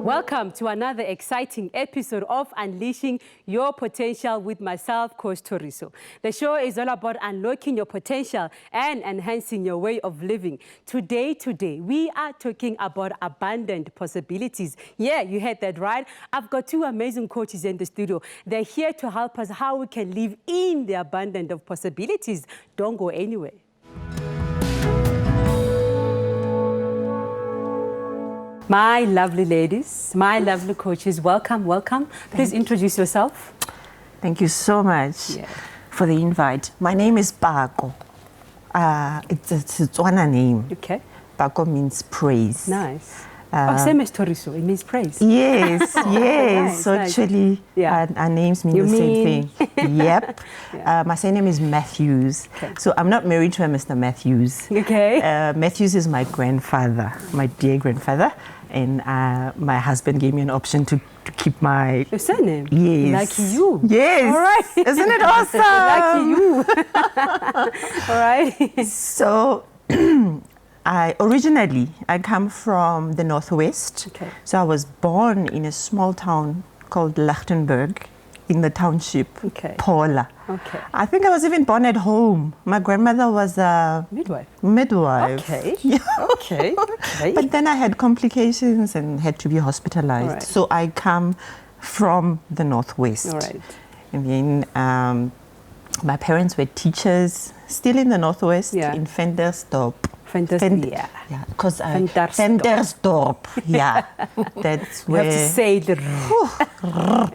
Welcome to another exciting episode of Unleashing Your Potential with myself, Coach Toriso. The show is all about unlocking your potential and enhancing your way of living. Today, we are talking about abundant possibilities. Yeah, you heard that right. I've got two amazing coaches in the studio. They're here to help us how we can live in the abundance of possibilities. Don't go anywhere. My lovely ladies, my lovely coaches, welcome. Please introduce yourself. Thank you so much for the invite. My name is Bako. It's a Setswana name. Okay. Bako means praise. Nice. Same as Toriso, it means praise. Yes, yes. Nice, So nice. actually, our names mean the same thing. Yep. Yeah. My surname is Matthews. Okay. So I'm not married to a Mr. Matthews. Okay. Matthews is my grandfather, my dear grandfather. And my husband gave me an option to keep my... Your surname? Yes. Lucky you. Yes. All right. Isn't it awesome? Lucky you. All right. So I come from the Northwest. Okay. So I was born in a small town called Lichtenburg in the township, Paula. Okay. I think I was even born at home. My grandmother was a midwife. Okay. Yeah. Okay. But then I had complications and had to be hospitalized. All right. So I come from the Northwest. All right. And then my parents were teachers, still in the Northwest, in Ventersdorp. Yeah. Yeah, because Ventersdorp. Ventersdorp. Yeah, that's You where. have to say the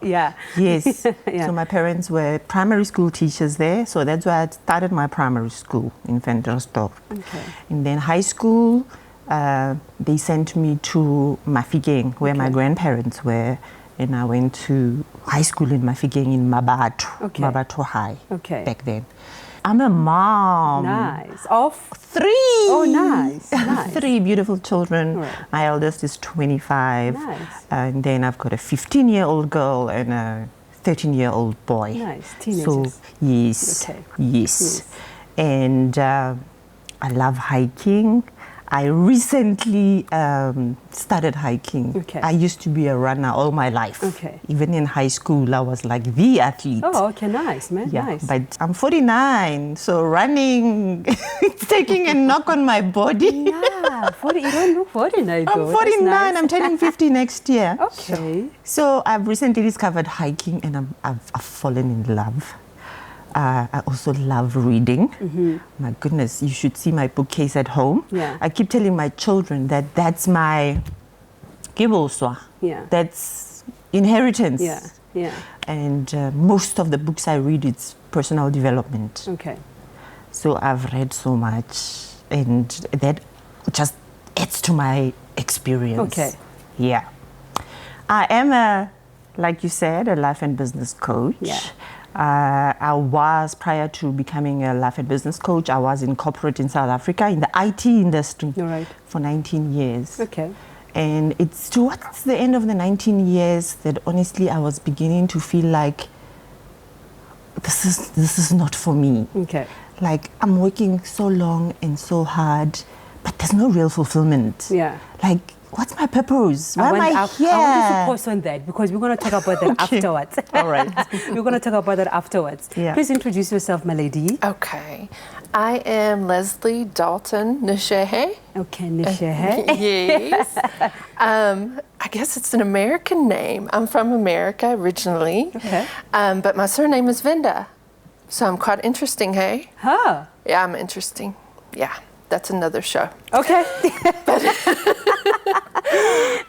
yeah. Yes. Yeah. So my parents were primary school teachers there, so that's where I started my primary school in Ventersdorp. Okay. And then high school, they sent me to Mafeking, where my grandparents were, and I went to high school in Mafeking in Mmabatho, Mmabatho High, back then. I'm a mom. Nice. Of? 3. Oh, nice. 3 beautiful children. Right. My eldest is 25. Nice. And then I've got a 15-year-old girl and a 13-year-old boy. Nice. Teenagers. So, yes. Okay. Yes. And I love hiking. I recently started hiking. Okay. I used to be a runner all my life. Okay. Even in high school, I was like the athlete. Oh, okay, nice, man. Yeah, Nice. but I'm 49, so running, it's taking a knock on my body. Yeah, 40, you don't look 49 though. I'm 49, Nice. I'm turning 50 next year. Okay. So I've recently discovered hiking and I've fallen in love. I also love reading. Mm-hmm. My goodness, you should see my bookcase at home. Yeah. I keep telling my children that that's my kiboswa. Yeah. That's inheritance. Yeah, yeah. And most of the books I read, it's personal development. Okay. So I've read so much, and that just adds to my experience. Okay. Yeah. I am like you said, a life and business coach. Yeah. I was, prior to becoming a life and business coach, I was in corporate in South Africa, in the IT industry for 19 years. Okay. And it's towards the end of the 19 years that honestly I was beginning to feel like this is not for me. Okay. Like I'm working so long and so hard, but there's no real fulfillment. Yeah. Like, what's my purpose? Why am I here? I want you to pause on that because we're going to talk about that afterwards. All right. We're going to talk about that afterwards. Yeah. Please introduce yourself, my lady. Okay. I am Leslie Dalton Nishehe. Okay, Nishehe. Yes. I guess it's an American name. I'm from America originally. Okay. But my surname is Venda. So I'm quite interesting, hey? Huh. Yeah, I'm interesting. Yeah, that's another show. Okay.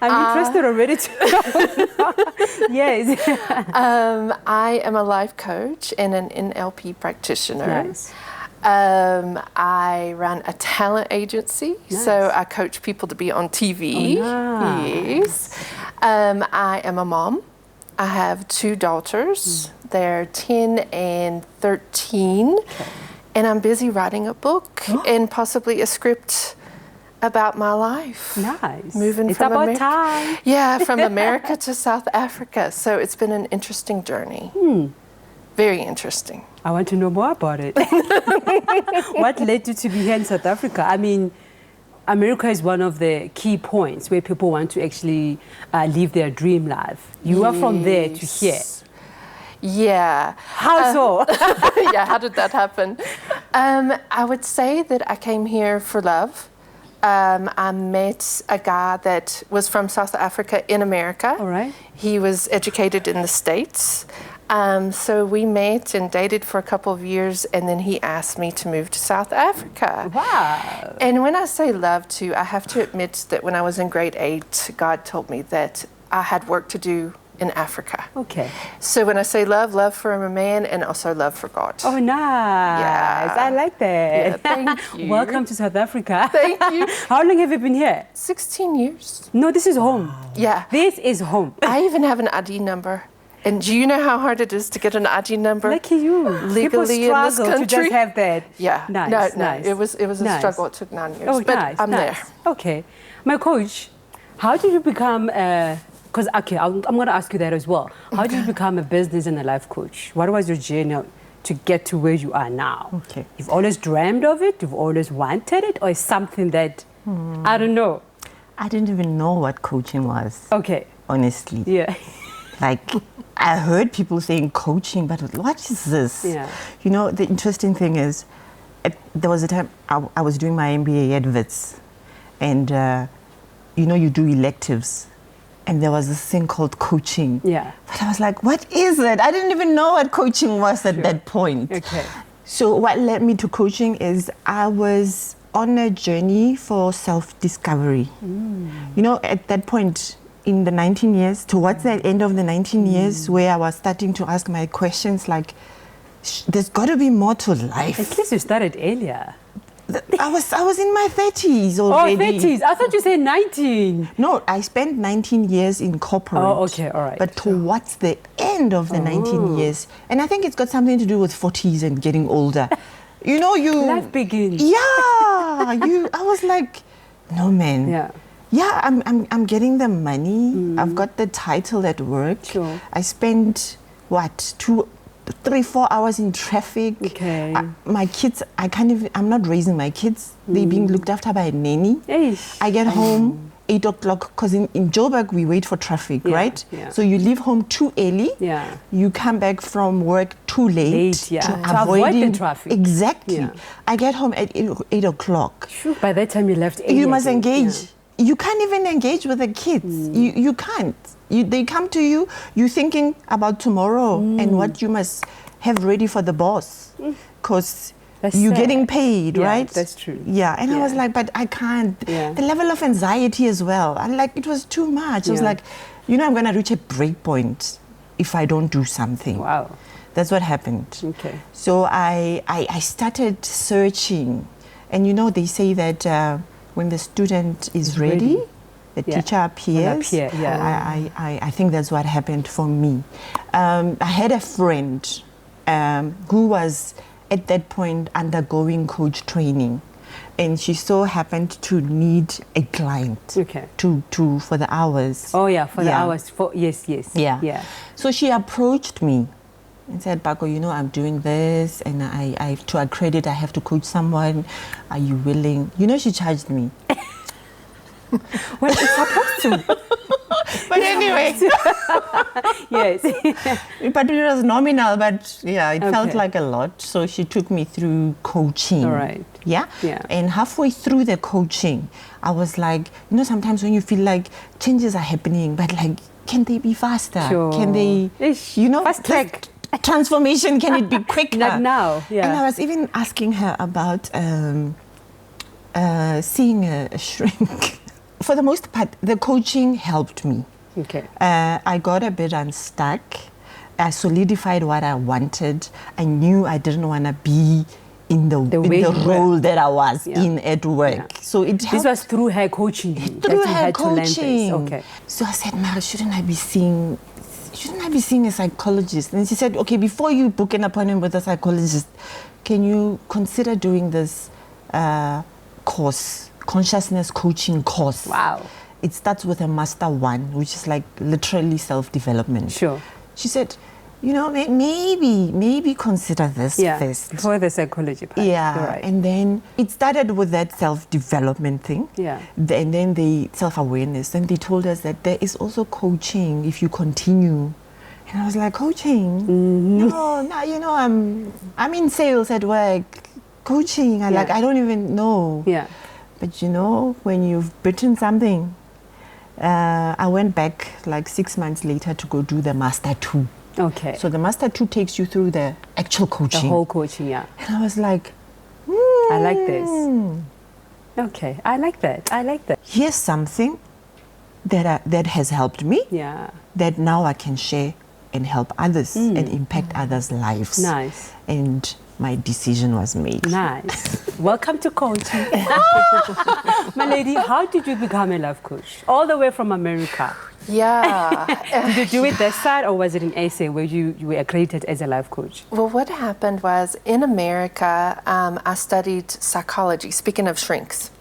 I'm interested already to know. Yes. I am a life coach and an NLP practitioner. Nice. I run a talent agency, so I coach people to be on TV. Oh, nice. Yes. I am a mom. I have 2 daughters. They're 10 and 13. Okay. And I'm busy writing a book and possibly a script about my life. Nice. Moving it's from about America. time. Yeah, from America to South Africa. So it's been an interesting journey. Very interesting. I want to know more about it. What led you to be here in South Africa? I mean, America is one of the key points where people want to actually live their dream life. You are from there to here. Yeah. How so? Yeah, how did that happen? I would say that I came here for love. I met a guy that was from South Africa in America. All right. He was educated in the States. So we met and dated for a couple of years, and then he asked me to move to South Africa. Wow. And when I say love too, I have to admit that when I was in grade 8, God told me that I had work to do in Africa. Okay. So when I say love, love for a man and also love for God. Oh, nice. Yeah. I like that. Yeah, thank you. Welcome to South Africa. Thank you. How long have you been here? 16 years. No, this is home. Yeah. This is home. I even have an ID number. And do you know how hard it is to get an ID number? Look at you. Legally People in this struggle to country? just have that. Yeah. Nice, No. nice. It was a Nice. struggle. It took 9 years. Oh, but nice, I'm nice. there. Okay. My coach, how did you become, because, okay, I'm going to ask you that as well. How did you become a business and a life coach? What was your journey to get to where you are now? Okay. You've always dreamed of it? You've always wanted it? Or is something that, I don't know? I didn't even know what coaching was, Okay. honestly. Yeah. Like, I heard people saying coaching, but what is this? Yeah. You know, the interesting thing is, there was a time I was doing my MBA at WITS, and you know, you do electives, and there was this thing called coaching. Yeah. But I was like, what is it? I didn't even know what coaching was at that point. Okay. So what led me to coaching is I was on a journey for self-discovery. You know, at that point, in the 19 years, towards the end of the 19 years, where I was starting to ask my questions like, there's got to be more to life. At least you started earlier. I was in my 30s already. Oh, 30s. I thought you said 19. No, I spent 19 years in corporate. Oh, okay, all right. But towards the end of the 19 years, and I think it's got something to do with 40s and getting older. You know, Life begins. Yeah, I was like, no, man. Yeah. Yeah, I'm getting the money. I've got the title at work. Sure. I spent, 3-4 hours in traffic. Okay. My kids, I'm not raising my kids. They're being looked after by a nanny. Eish. I get home 8 o'clock, because in Joburg we wait for traffic, Yeah, right? yeah. So you leave home too early. Yeah. You come back from work too late. Yeah. To To avoid the avoiding traffic. Exactly. Yeah. I get home at 8 o'clock. Phew, by that time you left. You must again. engage. Yeah. You can't even engage with the kids. You can't. They come to you, you're thinking about tomorrow and what you must have ready for the boss, because That's you're sad. getting paid, Yeah, right? that's true. Yeah, and I was Yeah. like, but I can't. Yeah. The level of anxiety as well. And like, it was too much. I was Yeah. like, you know, I'm going to reach a break point if I don't do something. Wow. That's what happened. Okay. So I started searching. And you know, they say that when the student is ready, the Yeah. teacher appears. Will appear, yeah. I think that's what happened for me. I had a friend who was at that point undergoing coach training. And she so happened to need a client Okay. for the hours. Oh, yeah, for the Yeah. hours. Yes. Yeah. Yeah. So she approached me and said, Bako, you know, I'm doing this, and I to accredit, I have to coach someone. Are you willing? You know, she charged me. Well, it's supposed to. But anyway, Yes. but it was nominal, but yeah, it felt Okay. like a lot. So she took me through coaching. All right. Yeah? Yeah. And halfway through the coaching, I was like, you know, sometimes when you feel like changes are happening, but like, can they be faster? Sure. Can they, Ish, you know, fast track. transformation, can it be quicker? Not now. Yeah. And I was even asking her about seeing a shrink. For the most part, the coaching helped me. Okay. I got a bit unstuck. I solidified what I wanted. I knew I didn't want to be in the way you were. role that I was Yeah. in at work. Yeah. So it This helped was through her coaching you. that through you her had to learn this. coaching. Okay. So I said, Mara, shouldn't I be seeing a psychologist? And she said, okay, before you book an appointment with a psychologist, can you consider doing this course, consciousness coaching course? Wow. It starts with a Master 1, which is like literally self-development. Sure. She said, you know, maybe consider this first. Before the psychology part. Yeah, Right. and then it started with that self-development thing. Yeah. And then the self-awareness. And they told us that there is also coaching if you continue. And I was like, coaching? No, you know, I'm in sales at work. Coaching, I don't even know. Yeah. But you know, when you've written something, I went back like 6 months later to go do the Master 2. Okay. So the Master 2 takes you through the actual coaching. The whole coaching, yeah. And I was like, I like this. Okay, I like that. I like that. Here's something that has helped me, Yeah. that now I can share and help others and impact others' lives. Nice. And my decision was made. Nice. Welcome to coaching. My lady, how did you become a life coach? All the way from America. Yeah. Did you do it that side, or was it in SA where you were accredited as a life coach? Well, what happened was in America, I studied psychology, speaking of shrinks.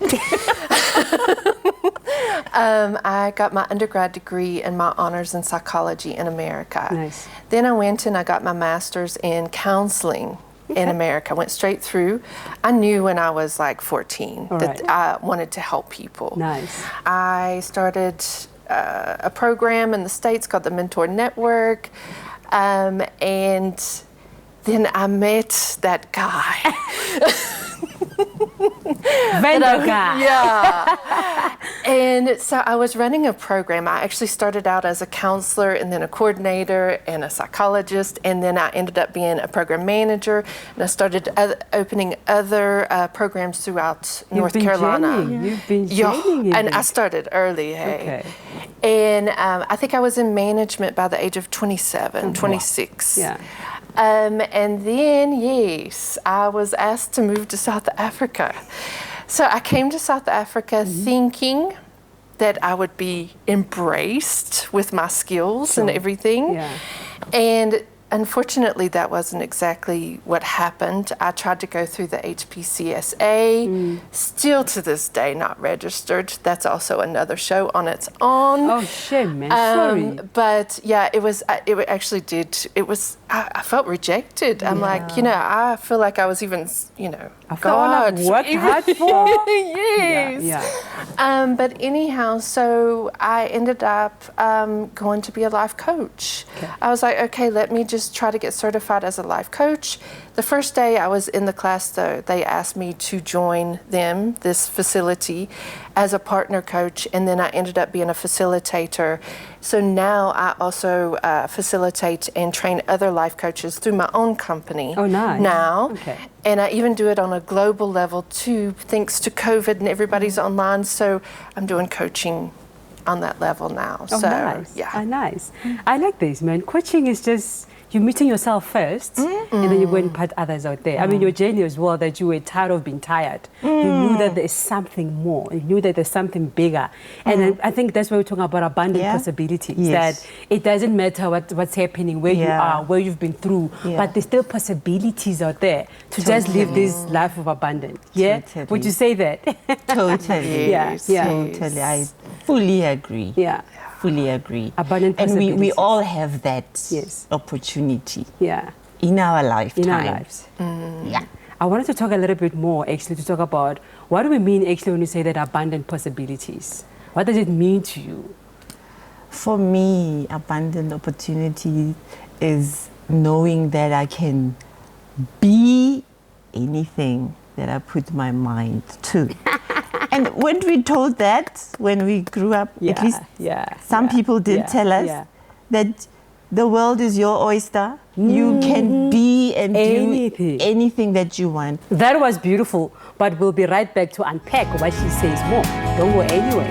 I got my undergrad degree and my honors in psychology in America. Nice. Then I went and I got my master's in counseling in America. Went straight through. I knew when I was like 14 that I wanted to help people. Nice. I started a program in the States called the Mentor Network. And then I met that guy. Vendor guy. Yeah. And so I was running a program. I actually started out as a counselor and then a coordinator and a psychologist. And then I ended up being a program manager. And I started opening other programs throughout North Carolina. You've been joining. And I started early, hey. Okay. And I think I was in management by the age of 27, 26. Yeah. And then, yes, I was asked to move to South Africa. So I came to South Africa thinking that I would be embraced with my skills and everything. Yeah. And unfortunately, that wasn't exactly what happened. I tried to go through the HPCSA, still to this day not registered. That's also another show on its own. Oh, shame, man. Sorry. But yeah, it actually did. It was, I felt rejected. I'm like, you know, I feel like I was even, you know, After all I've worked hard for. Yes. Yeah. But anyhow, so I ended up going to be a life coach. Okay. I was like, okay, let me just try to get certified as a life coach. The first day I was in the class, though, they asked me to join them, this facility, as a partner coach, and then I ended up being a facilitator. So now I also facilitate and train other life coaches through my own company. Oh, nice. Now. Okay. And I even do it on a global level too, thanks to COVID and everybody's online. So I'm doing coaching on that level now. Oh, so, nice. yeah. Nice. I like this, man. Coaching is just you meeting yourself first, and then you go and put others out there. I mean, your journey as well, that you were tired of being tired. You knew that there is something more. You knew that there's something bigger. And I think that's why we're talking about abundant possibilities. Yes. That it doesn't matter what's happening, where you are, where you've been through, but there's still possibilities out there to just live this life of abundance. Yeah? Totally. Would you say that? Totally. Yes. Yeah. Totally. I fully agree. Yeah. Fully agree. Abundant and we possibilities. all have that Yes. opportunity Yeah. in our lifetime. In our lives. Yeah. I wanted to talk a little bit more, actually, to talk about what do we mean, actually, when you say that abundant possibilities? What does it mean to you? For me, abundant opportunity is knowing that I can be anything that I put my mind to. And when we told that, when we grew up, at least some people did tell us that the world is your oyster. You can be and do anything that you want. That was beautiful, but we'll be right back to unpack what she says more. Don't go anywhere.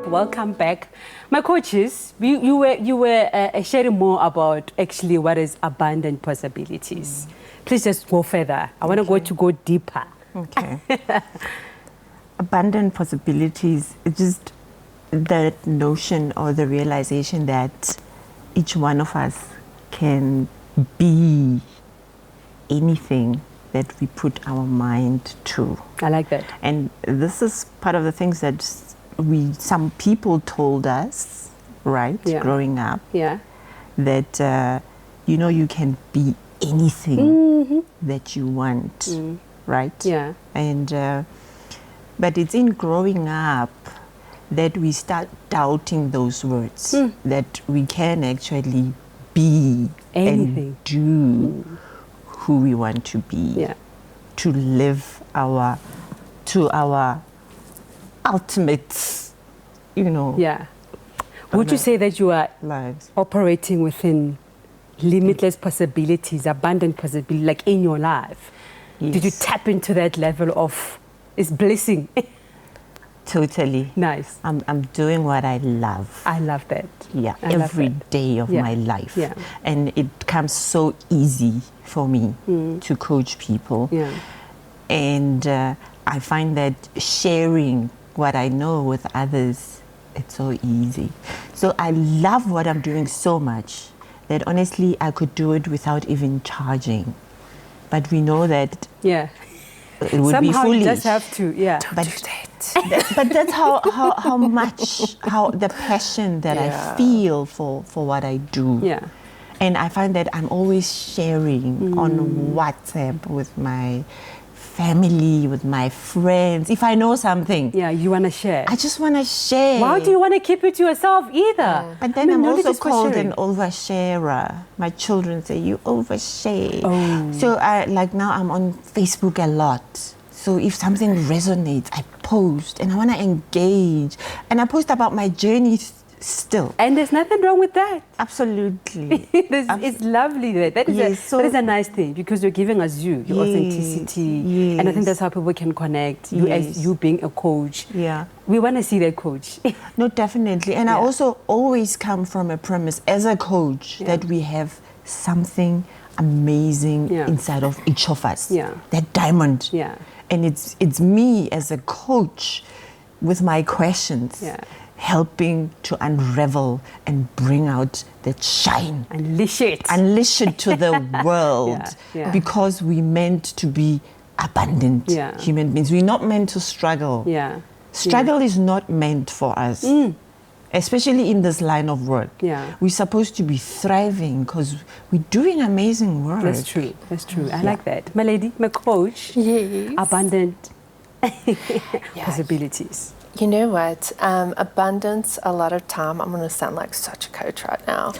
Welcome back. My coaches, you were sharing more about actually what is abundant possibilities. Please just go further. I want to go deeper. Okay. Abundant possibilities, it's just that notion or the realization that each one of us can be anything that we put our mind to. I like that. And this is part of the things that some people told us, right, growing up, that, you can be anything that you want, right? Yeah. And, but it's in growing up that we start doubting those words, that we can actually be anything and do who we want to be, to live our ultimate, Would you say that you are lives operating within limitless possibilities, abundant possibilities, like in your life? Yes. Did you tap into that level of it's blessing? Totally. Nice. I'm doing what I love. I love that. Yeah, every day of my life. Yeah. And it comes so easy for me to coach people. Yeah. And I find that sharing what I know with others, it's so easy. So I love what I'm doing so much that honestly I could do it without even charging. But we know that it would be somehow foolish. You just have to, Don't do that. But that's how much, the passion that I feel for what I do. Yeah. And I find that I'm always sharing on WhatsApp with my family, with my friends. If I know something, you want to share. I just want to share. Why do you want to keep it to yourself either? But then I'm also knowledge is for called sharing. an oversharer. My children say, you overshare. Oh. So like now I'm on Facebook a lot. So if something resonates, I post and I want to engage. And I post about my journey still. And there's nothing wrong with that. Absolutely. It's lovely. That is a nice thing because you're giving us your authenticity. And I think that's how people can connect. You as you being a coach. Yeah. We want to see that coach. No, definitely. And I also always come from a premise as a coach that we have something amazing inside of each of us. Yeah. That diamond. Yeah. And it's me as a coach with my questions. Helping to unravel and bring out that shine. Unleash it. Unleash it to the world. Because we're meant to be abundant human beings. We're not meant to struggle. Struggle is not meant for us. Especially in this line of work. We're supposed to be thriving because we're doing amazing work. That's true. That's true. I like that. My lady, my coach. Yes. Abundant possibilities. You know what? Abundance, a lot of time, I'm going to sound like such a coach right now.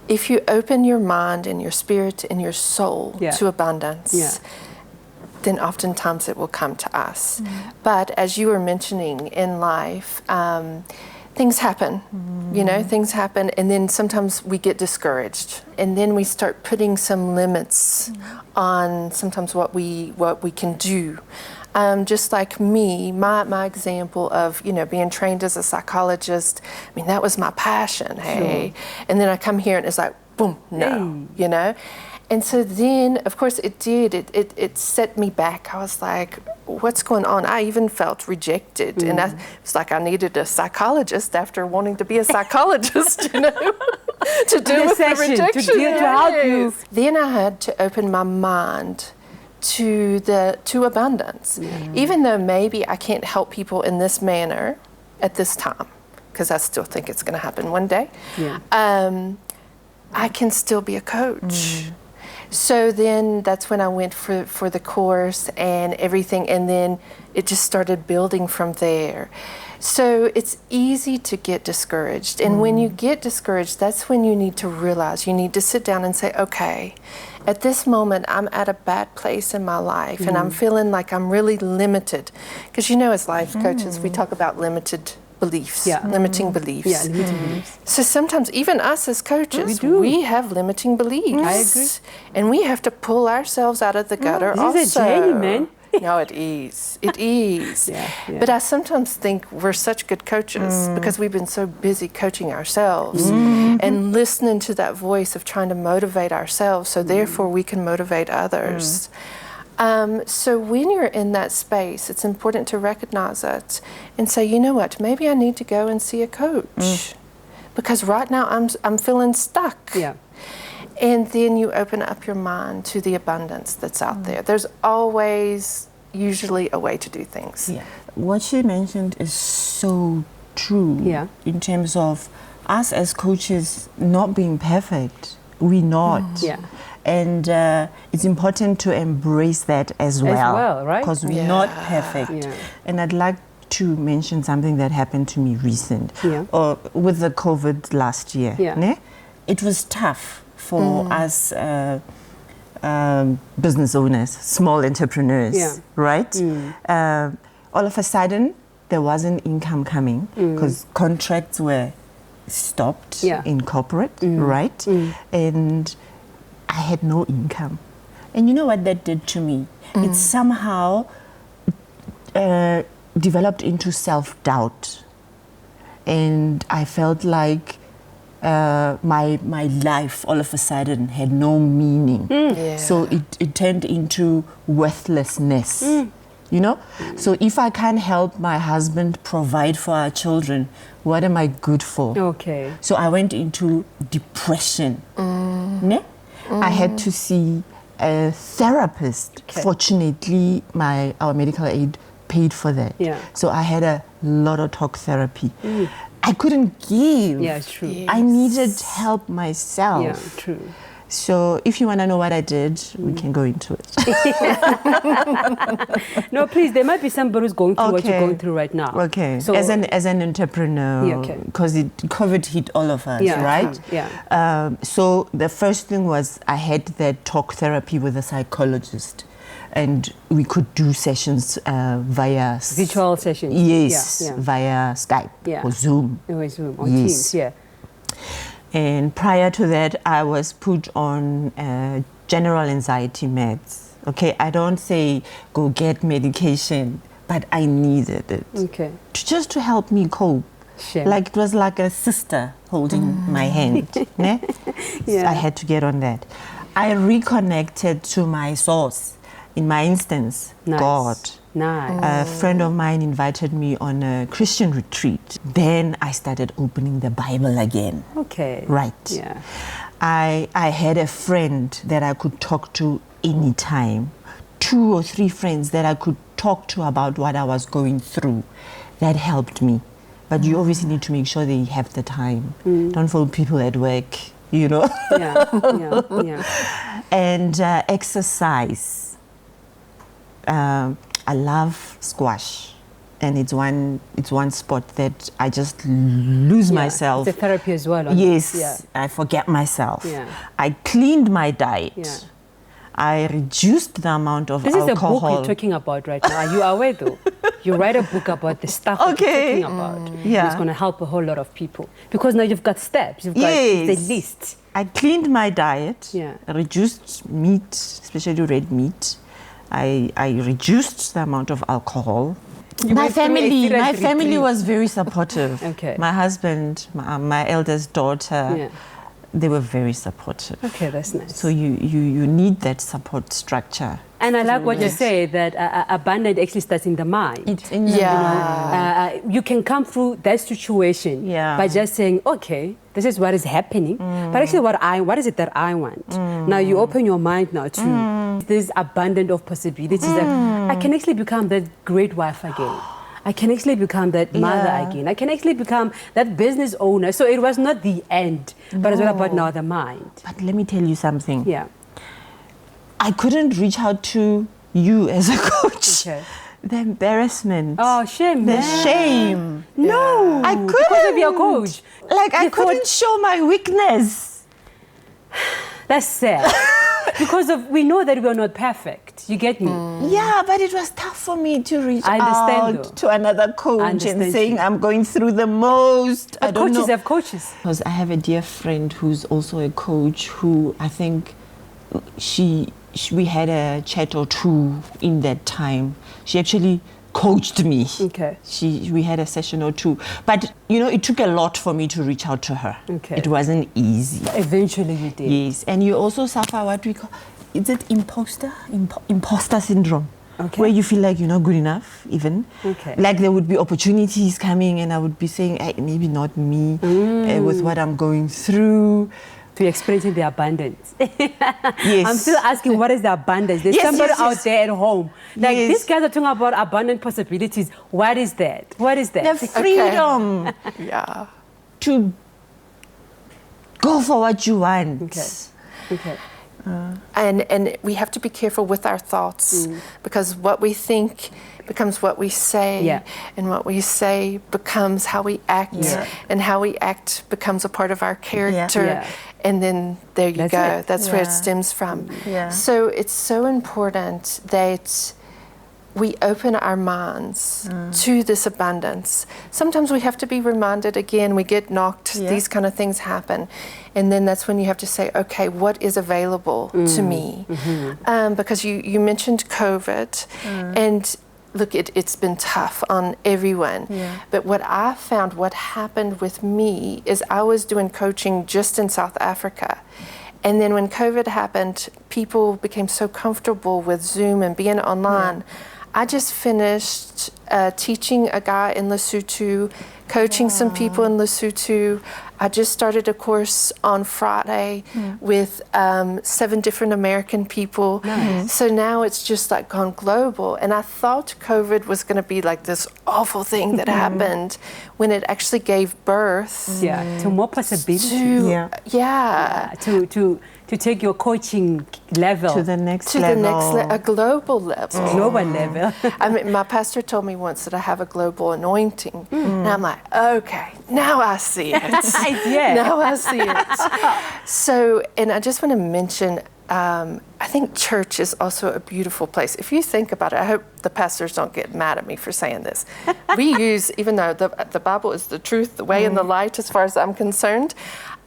If you open your mind and your spirit and your soul to abundance, then oftentimes it will come to us. But as you were mentioning in life, things happen, things happen, and then sometimes we get discouraged, and then we start putting some limits on sometimes what we can do. Just like me, my example of, being trained as a psychologist, I mean, that was my passion, hey? Sure. And then I come here and it's like, boom, no, And so then, of course, it set me back. I was like, what's going on? I even felt rejected. And it's like I needed a psychologist after wanting to be a psychologist, to deal with the rejection. To help you. Then I had to open my mind to abundance, even though maybe I can't help people in this manner at this time, because I still think it's going to happen one day. I can still be a coach. So then that's when I went for the course and everything, and then it just started building from there. So it's easy to get discouraged, and when you get discouraged, that's when you need to realize, you need to sit down and say, okay, at this moment I'm at a bad place in my life, and I'm feeling like I'm really limited, because as life coaches we talk about limited beliefs, limiting beliefs. Limiting beliefs. So sometimes even us as coaches, we have limiting beliefs. I agree. And we have to pull ourselves out of the gutter also. This is a journey, man. No, it is. It is. But I sometimes think we're such good coaches because we've been so busy coaching ourselves and listening to that voice of trying to motivate ourselves, so therefore we can motivate others. So when you're in that space, it's important to recognize it and say, you know what, maybe I need to go and see a coach because right now I'm feeling stuck. And then you open up your mind to the abundance that's out there. There's always usually a way to do things. Yeah. What she mentioned is so true. Yeah. In terms of us as coaches not being perfect. We're not. Yeah. And it's important to embrace that as well. As well, right? Because we're Yeah. not perfect. Yeah. And I'd like to mention something that happened to me recent. Yeah. With the COVID last year. Yeah. Ne? It was tough for us business owners, small entrepreneurs, Yeah. right? All of a sudden, there wasn't income coming because contracts were stopped Yeah. in corporate, right? And I had no income. And you know what that did to me? It somehow developed into self-doubt. And I felt like my life all of a sudden had no meaning. Yeah. So it turned into worthlessness. You know? So if I can't help my husband provide for our children, what am I good for? Okay. So I went into depression. Ne? I had to see a therapist. Okay. Fortunately, our medical aid paid for that. Yeah. So I had a lot of talk therapy. I couldn't give. Yeah, it's true. I needed help myself. Yeah, true. So if you want to know what I did, we can go into it. No, please, there might be somebody who's going through what you're Okay. going through right now. Okay. So, as an entrepreneur, Yeah, okay. because COVID hit all of us, Yeah, right? true, yeah. So the first thing was I had that talk therapy with a psychologist, and we could do sessions via Virtual sessions. Yes, Yeah, yeah. via Skype Yeah. or Zoom. It was on Yes. Teams, yeah. And prior to that, I was put on general anxiety meds. Okay, I don't say go get medication, but I needed it Okay. just to help me cope. Shame. Like it was like a sister holding my hand. Ne? Yeah. So I had to get on that. I reconnected to my source. In my instance, Nice. God. Nice. A friend of mine invited me on a Christian retreat. Then I started opening the Bible again. Okay. Right. Yeah. I had a friend that I could talk to anytime. 2 or 3 friends that I could talk to about what I was going through. That helped me. But you obviously need to make sure they have the time. Don't follow people at work, you know. Yeah. Yeah. Yeah. And exercise. I love squash. And it's one sport that I just lose Yeah. myself. It's a therapy as well. Yes, Yeah. I forget myself. Yeah. I cleaned my diet. Yeah. I reduced the amount of This is a book alcohol. you're talking about right now. Are you aware though? You write a book about the stuff that you're Okay. talking about. Yeah. It's going to help a whole lot of people. Because now you've got steps. You've got Yes. the list. I cleaned my diet. Yeah. Reduced meat, especially red meat. I reduced the amount of alcohol. You My went through a family serious retreat. was very supportive. Okay. My husband, my eldest daughter, Yeah. they were very supportive. Okay, that's nice. So you need that support structure. And I like what you say, that abundance actually starts in the mind. It's in the Yeah. You can come through that situation Yeah. by just saying, okay, this is what is happening, but actually what is it that I want? Now you open your mind now to this abundance of possibilities that I can actually become that great wife again. I can actually become that mother Yeah. again. I can actually become that business owner. So it was not the end, but it's all about now the mind. But let me tell you something. Yeah. I couldn't reach out to you as a coach. Okay. The embarrassment. Oh, shame, The man. shame. No. I couldn't. Because of your coach. Like, I You thought- couldn't show my weakness. That's sad. Because we know that we're not perfect. You get me? Yeah, but it was tough for me to reach I understand, out though. to another coach understand and saying you. I'm going through the most. I But don't coaches know. have coaches. Because I have a dear friend who's also a coach who I think we had a chat or two in that time. She actually coached me. Okay. We had a session or two. But, you know, it took a lot for me to reach out to her. Okay. It wasn't easy. Eventually you did. Yes. And you also suffer what we call, is it imposter syndrome? Okay. Where you feel like you're not good enough, even. Okay. Like there would be opportunities coming and I would be saying, hey, maybe not me with what I'm going through. to experiencing the abundance. Yes. I'm still asking, what is the abundance? There's Yes, somebody yes, yes. out there at home. Like, Yes. these guys are talking about abundant possibilities. What is that? What is that? The freedom Yeah. to go for what you want. Okay. And we have to be careful with our thoughts because what we think becomes what we say, Yeah. and what we say becomes how we act, Yeah. and how we act becomes a part of our character. Yeah. And then there you That's go. it. That's where it Yeah. stems from. Yeah. So it's so important that we open our minds to this abundance. Sometimes we have to be reminded again, we get knocked, Yeah. these kind of things happen. And then that's when you have to say, okay, what is available to me? Because you mentioned COVID, and look, it's been tough on everyone. Yeah. But what I found, what happened with me, is I was doing coaching just in South Africa. And then when COVID happened, people became so comfortable with Zoom and being online. I just finished teaching a guy in Lesotho, coaching some people in Lesotho. I just started a course on Friday with 7 different American people. So now it's just like gone global. And I thought COVID was going to be like this awful thing that happened when it actually gave birth To more possibilities. to, To take your coaching level To the next to level. the next a global level. global level. I mean, my pastor told me once that I have a global anointing, and I'm like, okay, now I see it. Yeah. Now I see it. So, and I just want to mention, I think church is also a beautiful place. If you think about it, I hope the pastors don't get mad at me for saying this. We use, even though the Bible is the truth, the way, and the light, as far as I'm concerned.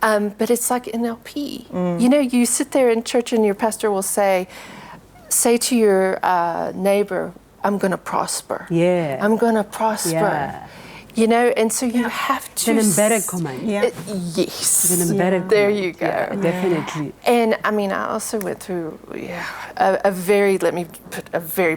But it's like NLP. You know, you sit there in church and your pastor will say to your neighbor, I'm going to prosper. Yeah. I'm going to prosper. Yeah. You know, and so you have to... It's an embedded command. Yeah. Yes. It's an embedded There command. you go. Yeah, definitely. And I mean, I also went through a very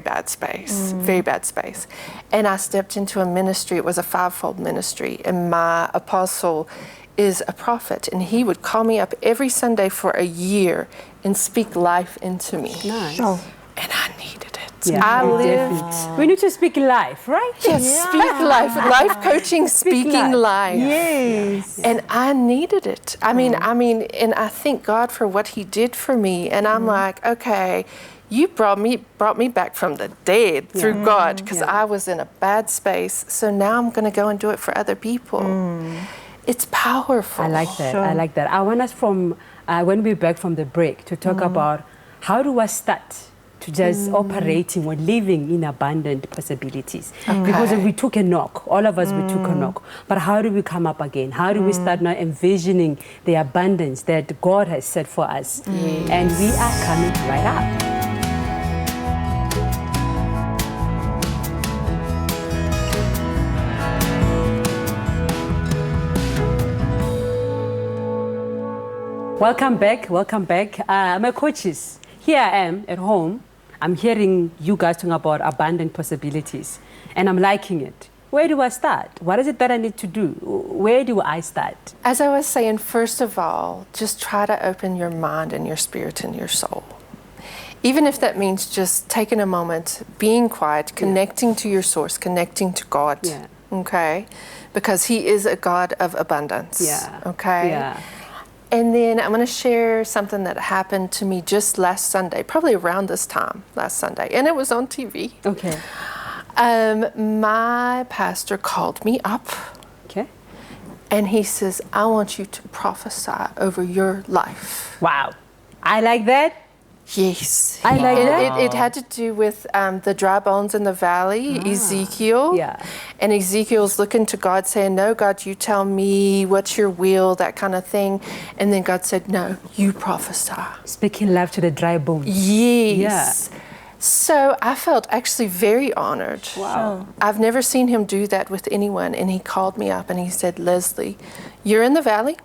bad space, very bad space. And I stepped into a ministry. It was a 5-fold ministry. And my apostle is a prophet. And he would call me up every Sunday for a year and speak life into me. Nice. Oh. And I needed it. Yeah, I we lived... definitely- We need to speak life, right? Yes, speak life coaching, speaking life. Yes. And I needed it. I mean, and I thank God for what He did for me. And I'm like, okay, you brought me back from the dead through God, because I was in a bad space. So now I'm going to go and do it for other people. It's powerful. I like that. Sure. I like that. I want us from when we're back from the break to talk about how do I start to just operating or living in abundant possibilities. Because we took a knock, all of us, we took a knock. But how do we come up again? How do we start now envisioning the abundance that God has set for us? And we are coming right up. Welcome back, welcome back. My coaches, here I am at home. I'm hearing you guys talking about abundant possibilities, and I'm liking it. Where do I start? What is it that I need to do? Where do I start? As I was saying, first of all, just try to open your mind and your spirit and your soul. Even if that means just taking a moment, being quiet, connecting to your source, connecting to God. Yeah. Okay? Because He is a God of abundance. Yeah. Okay? Yeah. And then I'm going to share something that happened to me just last Sunday, probably around this time last Sunday, and it was on TV. Okay. My pastor called me up, Okay. and he says, I want you to prophesy over your life. Wow. I like that. Yes. I like that. It had to do with the dry bones in the valley, Ezekiel. Yeah. And Ezekiel's looking to God saying, no, God, you tell me what's your will, that kind of thing. And then God said, no, you prophesy. Speaking life to the dry bones. Yes. So I felt actually very honored. Wow. I've never seen him do that with anyone. And he called me up and he said, Leslie, you're in the valley.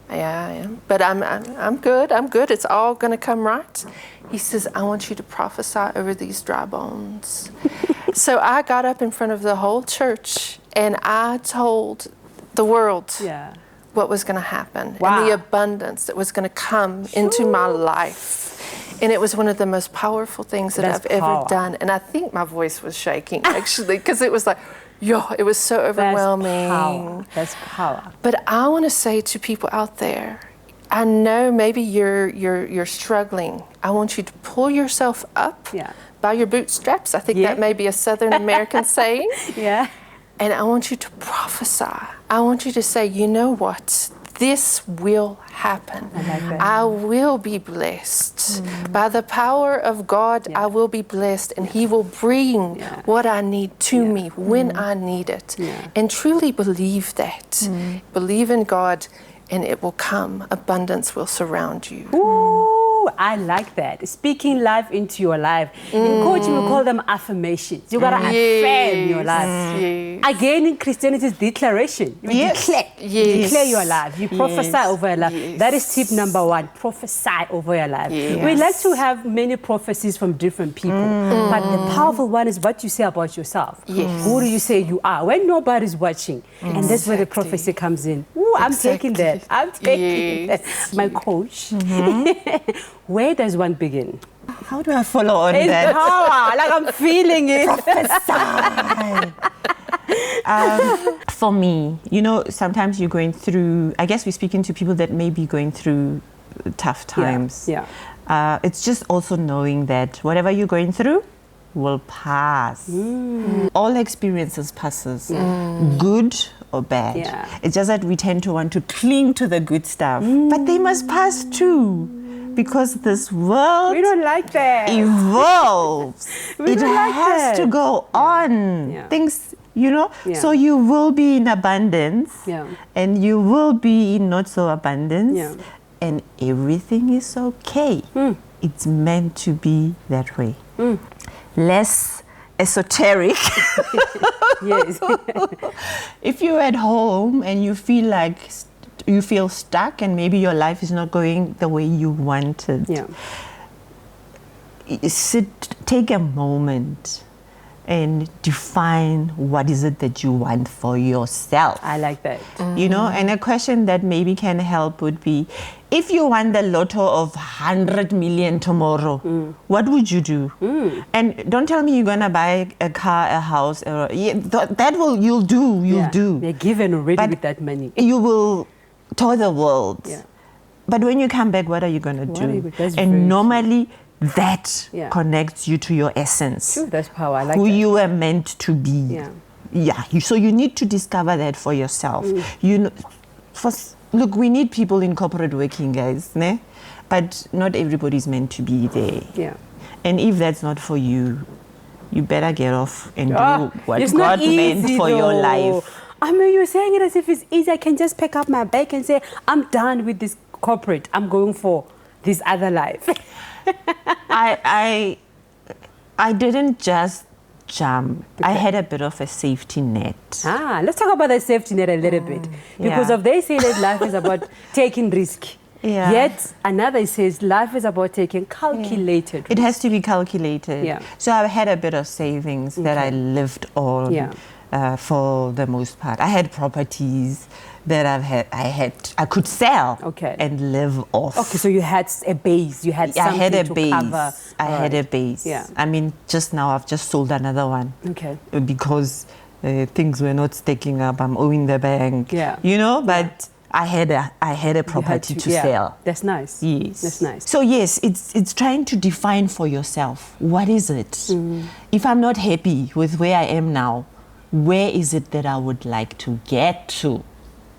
Yeah, I am. But I'm good. I'm good. It's all going to come right. He says, I want you to prophesy over these dry bones. So I got up in front of the whole church and I told the world, what was going to happen Wow. and the abundance that was going to come into my life. And it was one of the most powerful things that That's I've power. ever done. And I think my voice was shaking, actually, because it was like, it was so overwhelming. That's power. But I want to say to people out there, I know maybe you're struggling. I want you to pull yourself up Yeah. by your bootstraps. I think Yeah. that may be a Southern American saying. Yeah. And I want you to prophesy. I want you to say, you know what? This will happen. I like that. I will be blessed. By the power of God, Yeah. I will be blessed, and He will bring Yeah. what I need to Yeah. me when I need it. Yeah. And truly believe that. Believe in God, and it will come. Abundance will surround you. Ooh, I like that. Speaking life into your life. In coaching, we call them affirmations. You gotta affirm your life. Yes. Again, in Christianity, it's declaration. You Yes. declare. You Yes. declare your life. You prophesy over your life. Yes. That is tip number one. Prophesy over your life. Yes. We like to have many prophecies from different people. But the powerful one is what you say about yourself. Yes. Who do you say you are when nobody's watching? And that's where the Exactly. prophecy comes in. Ooh, I'm taking that. Exactly. I'm taking Yes. that. My coach. Where does one begin? How do I follow on It's that? power. Like I'm feeling it. For me, you know, sometimes you're going through, I guess we're speaking to people that may be going through tough times. Yeah. It's just also knowing that whatever you're going through will pass. All experiences passes, good or bad. Yeah. It's just that we tend to want to cling to the good stuff, but they must pass too, because this world We don't like that. evolves. We It don't like has that. to go on. Yeah. Things, you know, Yeah. so you will be in abundance, Yeah. and you will be in not so abundance, Yeah. and everything is okay. It's meant to be that way. Less esoteric. Yes. If you're at home and you feel like you feel stuck and maybe your life is not going the way you wanted, Yeah. take a moment and define what is it that you want for yourself. I like that. You know, and a question that maybe can help would be, if you won the lotto of 100 million tomorrow, what would you do? And don't tell me you're gonna buy a car, a house, or you'll do. They're given already But with that money. You will tour the world. Yeah. But when you come back, what are you gonna What are do? you- that's very And normally that Yeah. connects you to your essence. True, that's power. I like Who that. you were meant to be. Yeah. Yeah. So you need to discover that for yourself. You know, look, we need people in corporate working, guys, ne? But not everybody's meant to be there. Yeah. And if that's not for you, you better get off and do what it's God not easy, meant for your though. life. I mean, you're saying it as if it's easy. I can just pick up my bag and say, I'm done with this corporate. I'm going for this other life. I didn't just jump. I had a bit of a safety net. Let's talk about the safety net a little bit. Because yeah. of they say that life is about taking risk. Yeah. Yet another says life is about taking calculated It has to be calculated. Yeah. So I had a bit of savings that I lived on Yeah. for the most part. I had properties that I could sell Okay. and live off. Okay, so you had a base. You had I something had a to base. cover. I had a Alright. base. Yeah. I mean, just now I've just sold another one. Okay. Because things were not stacking up. I'm owing the bank. Yeah. You know, but I had a You had property to yeah. sell. That's nice. Yes. That's nice. So yes, it's trying to define for yourself, what is it? If I'm not happy with where I am now, where is it that I would like to get to?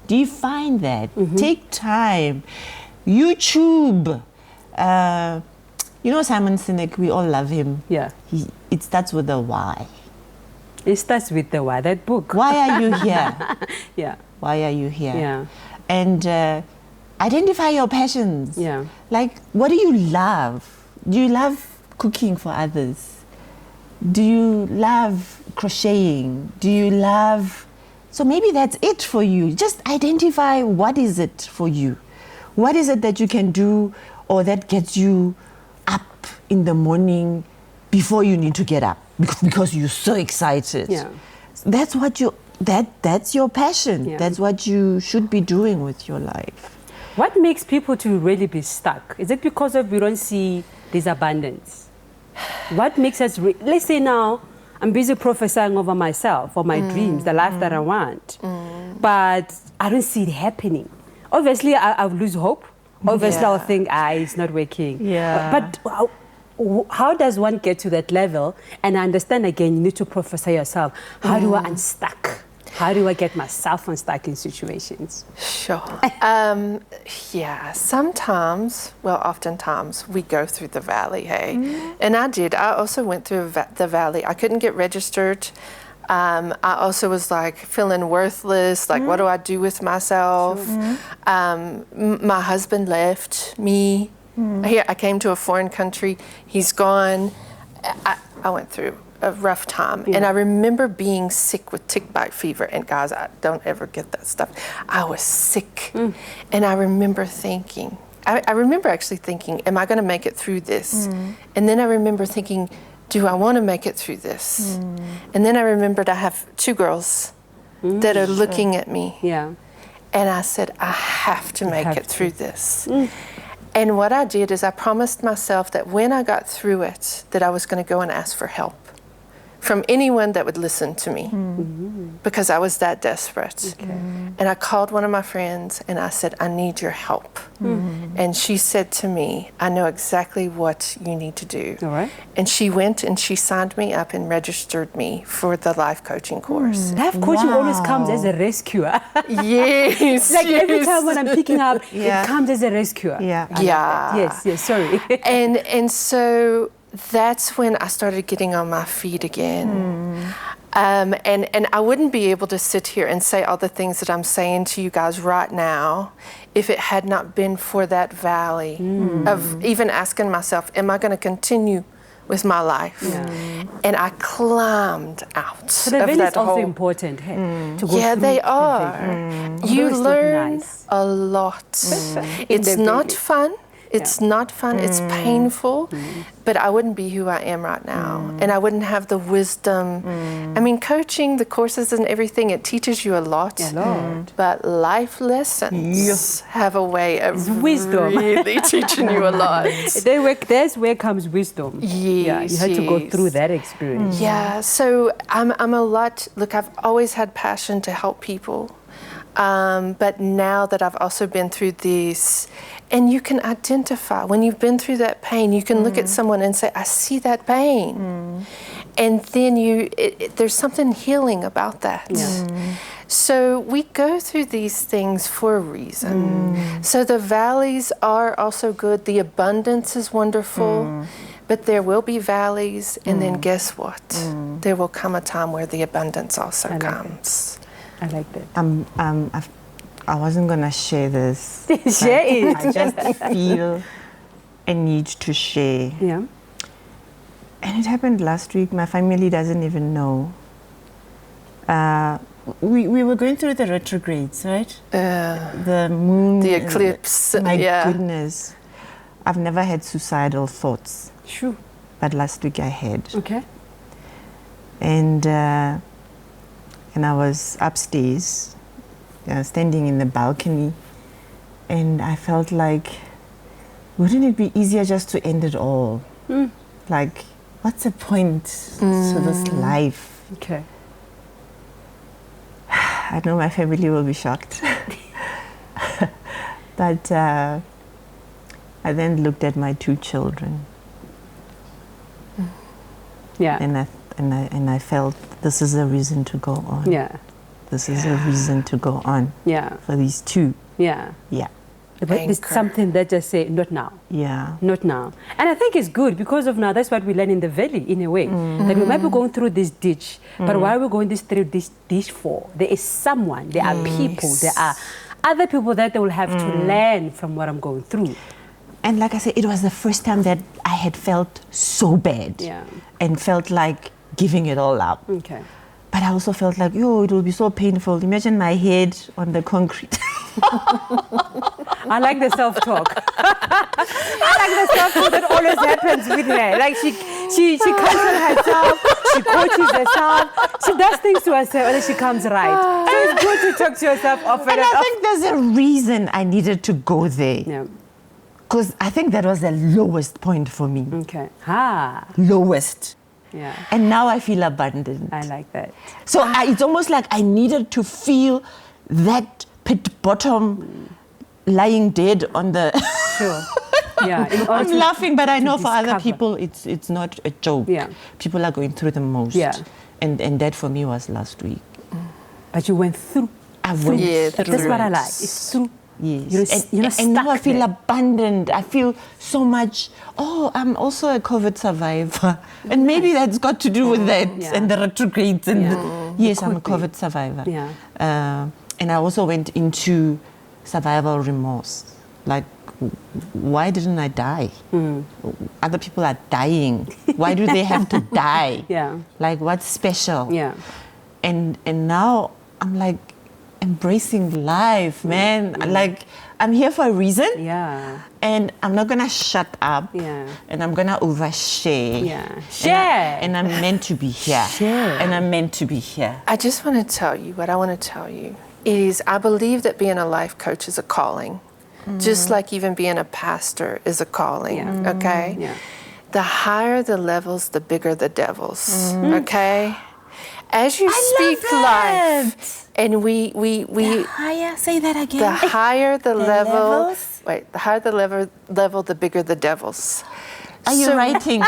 Define that. Take time. YouTube. You know Simon Sinek, we all love him. Yeah. It starts with a why. It starts with the why, that book. Why are you here? Yeah. Why are you here? Yeah. And identify your passions. Yeah. Like, what do you love? Do you love cooking for others? Do you love crocheting? Do you love... So maybe that's it for you. Just identify what is it for you. What is it that you can do or that gets you up in the morning before you need to get up because you're so excited. Yeah. That's what that's your passion. Yeah. That's what you should be doing with your life. What makes people to really be stuck? Is it because of we don't see this abundance? What makes us, let's say now, I'm busy prophesying over myself, or my dreams, the life that I want, but I don't see it happening. Obviously, I'll lose hope. Obviously, I'll think, it's not working. Yeah. But how does one get to that level? And I understand, again, you need to prophesy yourself. How do I unstuck? How do I get myself unstuck in situations? Sure. Yeah, sometimes, well, oftentimes, we go through the valley, hey? And I did. I also went through the valley. I couldn't get registered. I also was like feeling worthless, like what do I do with myself? My husband left me. Here, I came to a foreign country. He's gone. I went through a rough time. And I remember being sick with tick bite fever. And guys, I don't ever get that stuff. I was sick. And I remember thinking, I remember actually thinking, am I going to make it through this? And then I remember thinking, do I want to make it through this? And then I remembered I have 2 girls that are looking at me. Yeah. And I said, I have to make it through this. And what I did is I promised myself that when I got through it, that I was going to go and ask for help from anyone that would listen to me, because I was that desperate. And I called one of my friends and I said, I need your help. And she said to me, I know exactly what you need to do. All right. And she went and she signed me up and registered me for the life coaching course. Life coaching always comes as a rescuer. Yes. Like every time when I'm picking up, Yeah. it comes as a rescuer. Yeah. Yes, sorry. And so that's when I started getting on my feet again. And I wouldn't be able to sit here and say all the things that I'm saying to you guys right now if it had not been for that valley of even asking myself, am I going to continue with my life? And I climbed out So the of valley that is also hole. important, hey, to go Yeah, through they the are. valley. You Although it's not learn nice. a lot. It's the not valley. fun. It's not fun. It's painful. But I wouldn't be who I am right now. And I wouldn't have the wisdom. I mean, coaching, the courses and everything, it teaches you a lot. A lot. But life lessons have a way of wisdom. really teaching you a lot. That's where comes wisdom. Yeah, you had to go Yes. through that experience. Yeah, so I'm a lot, look, I've always had passion to help people. But now that I've also been through this, and you can identify, when you've been through that pain, you can look at someone and say, I see that pain. And then there's something healing about that. So we go through these things for a reason. So the valleys are also good. The abundance is wonderful. But there will be valleys, and then guess what? There will come a time where the abundance also comes. I like that. I wasn't gonna share this. Share it. I just feel a need to share. Yeah. And it happened last week. My family doesn't even know. We were going through the retrogrades, right? The moon. The eclipse. My yeah. goodness. I've never had suicidal thoughts, Sure. but last week I had. Okay. And I was upstairs, standing in the balcony, and I felt like, wouldn't it be easier just to end it all? Like, what's the point to this life? Okay. I know my family will be shocked. But I then looked at my 2 children, Yeah. and I felt this is a reason to go on. Yeah. This is a reason to go on Yeah. for these 2. Yeah. Yeah. But it's Anchor. something that just say, not now. Yeah. Not now. And I think it's good because of now, that's what we learn in the valley, in a way. That we might be going through this ditch, but why are we going through this ditch for? There is someone, there are people, there are other people that they will have to learn from what I'm going through. And like I said, it was the first time that I had felt so bad. Yeah. And felt like giving it all up. Okay. But I also felt like, it will be so painful. Imagine my head on the concrete. I like the self-talk. I like the self-talk that always happens with her. Like She cancels herself, she coaches herself, she does things to herself, and then she comes right. So it's good to talk to yourself often. And I think there's a reason I needed to go there. Yeah. Because I think that was the lowest point for me. Okay. Lowest. Yeah. And now I feel abundant. I like that. So it's almost like I needed to feel that pit bottom lying dead on the... Sure. Yeah. I'm laughing, but I know for other discover. people it's not a joke. Yeah. People are going through the most. Yeah. And that for me was last week. But you went through. I went Yeah, through That's what I it. like. It's through. Yes. You're not and now I stuck feel there. abundant. I feel so much. Oh, I'm also a COVID survivor. And maybe that's got to do with that Yeah. and the retrogrades. And Yeah. yes, I'm a Could be. COVID survivor. Yeah. And I also went into survival remorse. Like, why didn't I die? Other people are dying. Why do they have to die? Yeah. Like, what's special? Yeah. And now I'm like embracing life, man. Like, I'm here for a reason. Yeah. And I'm not gonna shut up. Yeah. And I'm gonna overshare. Yeah. And Share. and I'm meant to be here. Share. And I'm meant to be here. I just want to tell you what I want to tell you is I believe that being a life coach is a calling, just like even being a pastor is a calling, Yeah. okay? Yeah. The higher the levels, the bigger the devils, okay? As you speak life, and we Higher, say that again. the higher the level, levels? the higher the level, the bigger the devils. Are you So- writing?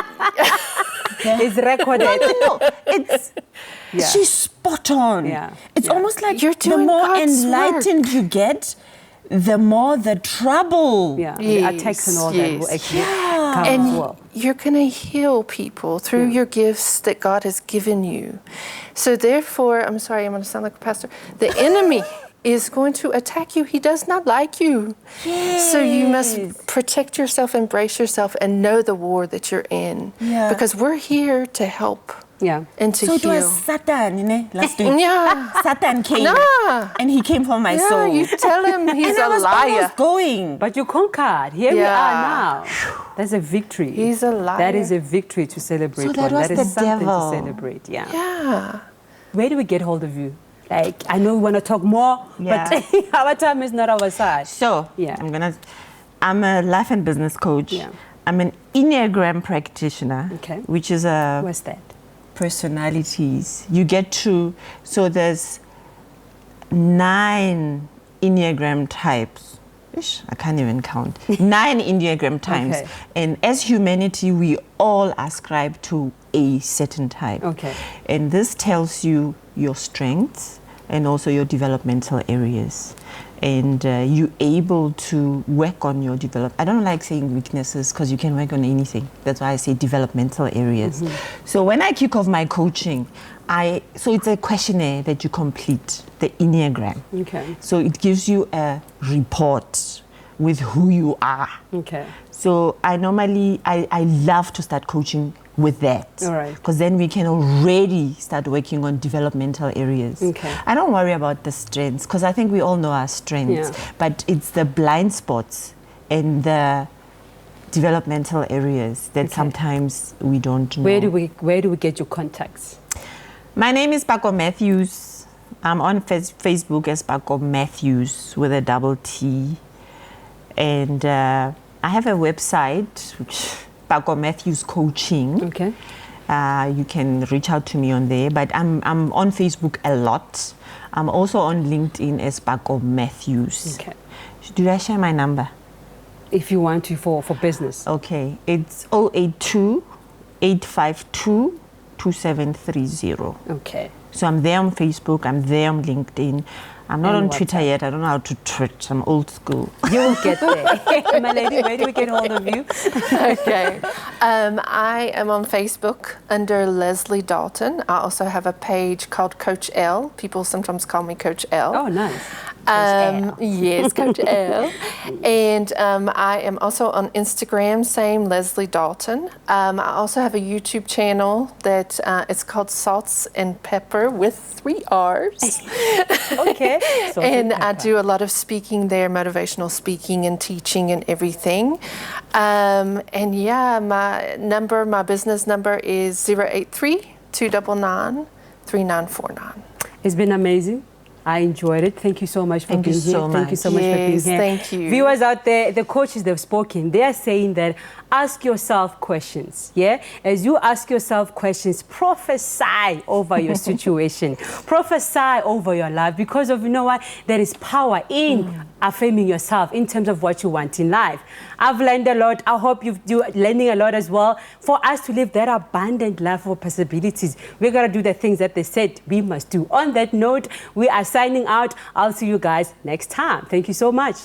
It's recorded. No, it's Yeah. she's spot on. Yeah. It's Yeah. almost like You're the doing more God's enlightened you get, the more the trouble. Yeah. The Yes, attacks and all that will yes. actually Yeah. come And as well. you're going to heal people through your gifts that God has given you. So therefore, I'm sorry, I'm going to sound like a pastor. The enemy is going to attack you. He does not like you. So you must protect yourself, embrace yourself, and know the war that you're in. Yeah. Because we're here to help Yeah. and to So it heal. was Satan, you know, last week. Yeah. Satan came Yeah. and he came for my Yeah, soul. you tell him he's and I a was liar. almost going. But you conquered. Here we Yeah. are now. That's a victory. He's a liar. That is a victory to celebrate. So that was is the something devil. to celebrate. Yeah. Yeah. Where do we get hold of you? Like, I know we want to talk more, Yeah. but our time is not our side. So Yeah. I'm a life and business coach. Yeah. I'm an Enneagram practitioner, Okay. which is a What's that? personalities. You get to, so there's 9 Enneagram types. Ish, I can't even count. 9 Enneagram types. Okay. And as humanity, we all ascribe to a certain type. Okay. And this tells you your strengths and also your developmental areas. And you're able to work on your I don't like saying weaknesses because you can work on anything. That's why I say developmental areas. So when I kick off my coaching, so it's a questionnaire that you complete, the Enneagram. Okay. So it gives you a report with who you are. Okay. So I love to start coaching with that. All right. Because then we can already start working on developmental areas. Okay. I don't worry about the strengths because I think we all know our strengths. Yeah. But it's the blind spots and the developmental areas that sometimes we don't know. Where do we get your contacts? My name is Pako Matthews. I'm on Facebook as Pako Matthews with a double T. And I have a website, which Pako Matthews Coaching. Okay. You can reach out to me on there, but I'm on Facebook a lot. I'm also on LinkedIn as Pako Matthews. Okay. Did I share my number? If you want to for business. Okay, it's 082-852-2730. Okay. So I'm there on Facebook, I'm there on LinkedIn. I'm not And on Twitter WhatsApp. yet. I don't know how to tweet. I'm old school. You will get there. My lady, where do we get hold of you? Okay. I am on Facebook under Leslie Dalton. I also have a page called Coach L. People sometimes call me Coach L. Oh, nice. Yes, Coach L. And I am also on Instagram, same Leslie Dalton. I also have a YouTube channel that it's called Salts and Pepper with 3 R's. Okay. And I do a lot of speaking there, motivational speaking and teaching and everything. And yeah, my business number is 083-299-3949. It's been amazing. I enjoyed it. Thank you so much for being here. Thank you so much for being Yes, here. thank you. Viewers out there, the coaches, they've spoken. They are saying that ask yourself questions, yeah? As you ask yourself questions, prophesy over your situation. Prophesy over your life because of, you know what, there is power in affirming yourself in terms of what you want in life. I've learned a lot. I hope you're learning a lot as well. For us to live that abundant life of possibilities, we got to do the things that they said we must do. On that note, we are signing out. I'll see you guys next time. Thank you so much.